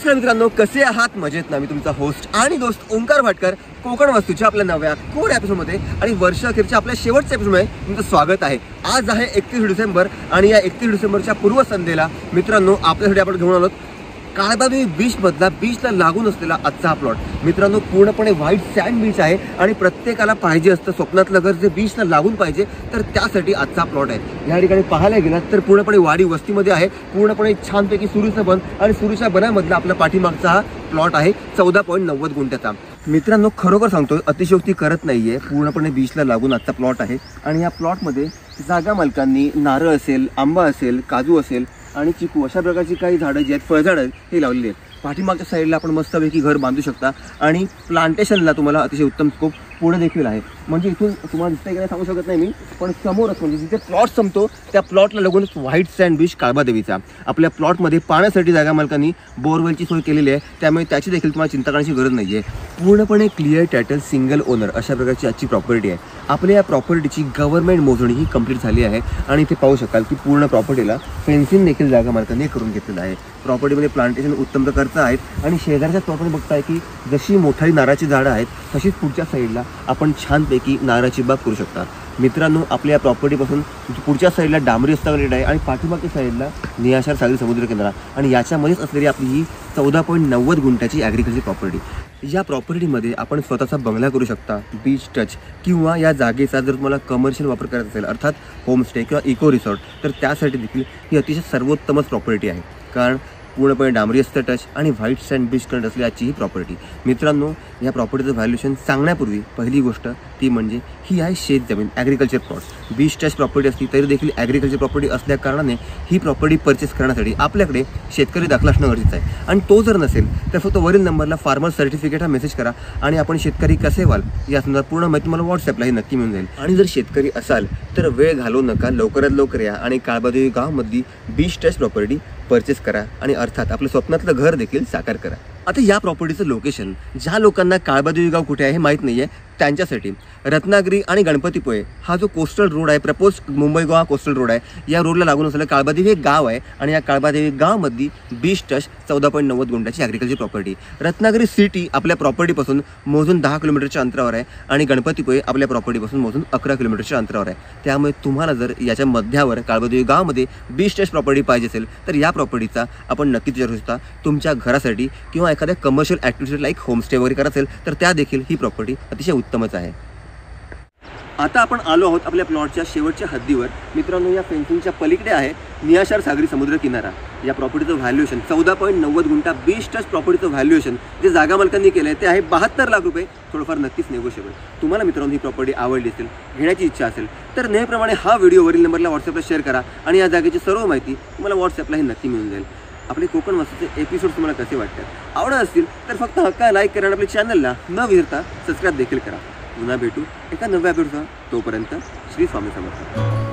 नमस्कार मित्रांनो, कसे आहात? मजेत ना? मी तुमचा होस्ट आणि दोस्त ओंकार भाटकर कोकण वस्तूच्या आपल्या नव्या कोड एपिसोडमध्ये आणि वर्ष अखेरच्या आपल्या शेवटच्या एपिसोडमध्ये तुमचं स्वागत आहे। आज आहे 31 डिसेंबर आणि या 31 डिसेंबरच्या पूर्वसंध्येला मित्रांनो आपल्यासाठी आपण घेऊन आलो काळबादेवी बीच मधला बीचला लागून असलेला आजचा हा प्लॉट। मित्रांनो पूर्णपणे व्हाईट सँड बीच आहे आणि प्रत्येकाला पाहिजे असतं स्वप्नातलं घर जे बीचला लागून पाहिजे, तर त्यासाठी आजचा प्लॉट आहे। या ठिकाणी पाहायला गेलात तर पूर्णपणे वाडी वस्तीमध्ये आहे, पूर्णपणे छानपैकी सुरूचं बन आणि सुरूच्या बनामधला आपला पाठीमागचा हा प्लॉट आहे 14.90 गुंठ्याचा। मित्रांनो खरोखर सांगतोय, अतिशयोक्ती करत नाहीये, पूर्णपणे बीचला लागून आजचा प्लॉट आहे आणि या प्लॉटमध्ये जागा मालकांनी नारळ असेल, आंबा असेल, काजू असेल आणि चिकू अशा प्रकारची काही झाडं जी आहेत, फळझाडं आहेत, हे लावलेली आहेत। पाठीमागच्या साईडला आपण मस्तपैकी घर बांधू शकता आणि प्लांटेशनला तुम्हाला अतिशय उत्तम स्कोप पुढे देखील आहे। म्हणजे इथून तुम्हाला दिसतंय की नाही सांगू शकत नाही मी, पण समोरच म्हणजे जिथे प्लॉट संपतो त्या प्लॉटला लागूनच व्हाईट सँड बीच काळबादेवीचा। आपल्या प्लॉटमध्ये पाण्यासाठी जागा मालकांनी बोरवेलची सोय केलेली आहे, त्यामुळे त्याची देखील तुम्हाला चिंता करण्याची गरज नाही आहे। पूर्णपणे क्लिअर टायटल, सिंगल ओनर अशा प्रकारची आजची प्रॉपर्टी आहे। आपल्या या प्रॉपर्टीची गव्हर्नमेंट मोजणी ही कंप्लीट झाली आहे आणि इथे पाहू शकाल की पूर्ण प्रॉपर्टीला फेन्सिंग देखील जागा मालकांनी करून घेतलेलं आहे। प्रॉपर्टीमध्ये प्लांटेशन उत्तम प्रकारचं आहेत आणि शेजारच्या प्रॉपर्टी बघताय की जशी मोठाली नारळाची झाडं आहेत तशीच पुढच्या साईडला आपण छानपैकी नारळाची बाग करू शकता। मित्रांनो आपल्या प्रॉपर्टीपासून पुढच्या साईडला डांबरी रस्ता आहे आणि पाठीमागच्या साईडला निळाशार सागरी समुद्र किनारा आणि याच्यामध्येच असलेली आपली ही 14.90 गुंठ्याची ॲग्रिकल्चर प्रॉपर्टी। या प्रॉपर्टीमध्ये आपण स्वतःचा बंगला करू शकता, बीच टच, किंवा या जागेचा जर तुम्हाला कमर्शियल वापर करायचा असेल अर्थात होमस्टे किंवा इको रिसॉर्ट, तर त्यासाठी देखील ही अतिशय सर्वोत्तमच प्रॉपर्टी आहे। कारण पूर्णपणे डांबरी रस्ता टच आणि व्हाईट सँड बीच करंट असलेली आजची ही प्रॉपर्टी। मित्रांनो या प्रॉपर्टीचं व्हॅल्युएशन सांगण्यापूर्वी पहिली गोष्ट ती म्हणजे ही आहे शेत जमीन, agriculture plot. Beach touch property असली तरी देखील ॲग्रिकल्चर प्रॉपर्टी असल्या कारणाने ही प्रॉपर्टी परचेस करण्यासाठी आपल्याकडे शेतकरी दाखला असणं गरजेचं आहे आणि तो जर नसेल तर फक्त वरील नंबरला फार्मर सर्टिफिकेट हा मेसेज करा आणि आपण शेतकरी कसे व्हाल या संदर्भात पूर्ण माहिती मला व्हॉट्सअपलाही नक्की मिळून जाईल। आणि जर शेतकरी असाल तर वेळ घालवू नका, लवकरात लवकर या आणि काळबादेवी गावमधली बीच टच प्रॉपर्टी परचेस करा आणि अर्थात आपलं स्वप्नातलं घर देखील साकार करा। आता या प्रॉपर्टीचं लोकेशन ज्या लोकांना काळबादेवी गाव कुठे आहे हे माहीत नाही आहे त्यांच्यासाठी रत्नागिरी आणि गणपतीपुळे हा जो कोस्टल रोड आहे, propose Mumbai Goa coastal road आहे, या रोडला लागून असलेलं काळबादेवी हे गाव आहे आणि या काळबादेवी गावमधली बीच टच 14.90 गुंठ्याची ॲग्रिकल्चर प्रॉपर्टी। रत्नागिरी सिटी आपल्या प्रॉपर्टीपासून मोजून 10 किलोमीटरच्या अंतरावर आहे आणि गणपतीपुळे आपल्या प्रॉपर्टीपासून मोजून 11 किलोमीटरच्या अंतरावर आहे। त्यामुळे तुम्हाला जर याच्या मध्यावर काळबादेवी गावमध्ये बीच टच प्रॉपर्टी पाहिजे असेल तर या प्रॉपर्टीचा आपण नक्कीच विचारू शकता। तुमच्या घरासाठी किंवा एखाद्या कमर्शियल ॲक्टिव्हिटी लाईक होमस्टे वगैरे करत असेल तर त्या देखील ही प्रॉपर्टी अतिशय उत्तमच आहे। आता आपण आलो आहोत आपल्या प्लॉटच्या शेवटच्या हद्दीवर। मित्रांनो या फेन्सिंगच्या पलीकडे आहे निळाशार सागरी समुद्र किनारा। या प्रॉपर्टीचं व्हॅल्युएशन 14.90 गुंठा बीच टच प्रॉपर्टीचं व्हॅल्युएशन जे जागा मालकांनी केलं आहे ते आहे 72 लाख रुपये। थोडंफार नक्कीच नेगोशिएबल। तुम्हाला मित्रांनो ही प्रॉपर्टी आवडली असेल, घेण्याची इच्छा असेल तर नेहमीप्रमाणे हा व्हिडिओ वरील नंबरला व्हॉट्सअपला शेअर करा आणि या जागेची सर्व माहिती तुम्हाला व्हॉट्सअपलाही नक्की मिळून जाईल। आपले कोकण वस्तूचे एपिसोड तुम्हाला कसे वाटतात, आवडत असतील तर फक्त हक्का लाईक करा आणि आपल्या चॅनलला न विसरता सबस्क्राईब देखील करा। पुन्हा भेटू एका नव्या एपिसोडसह, तोपर्यंत श्री स्वामी समर्थ।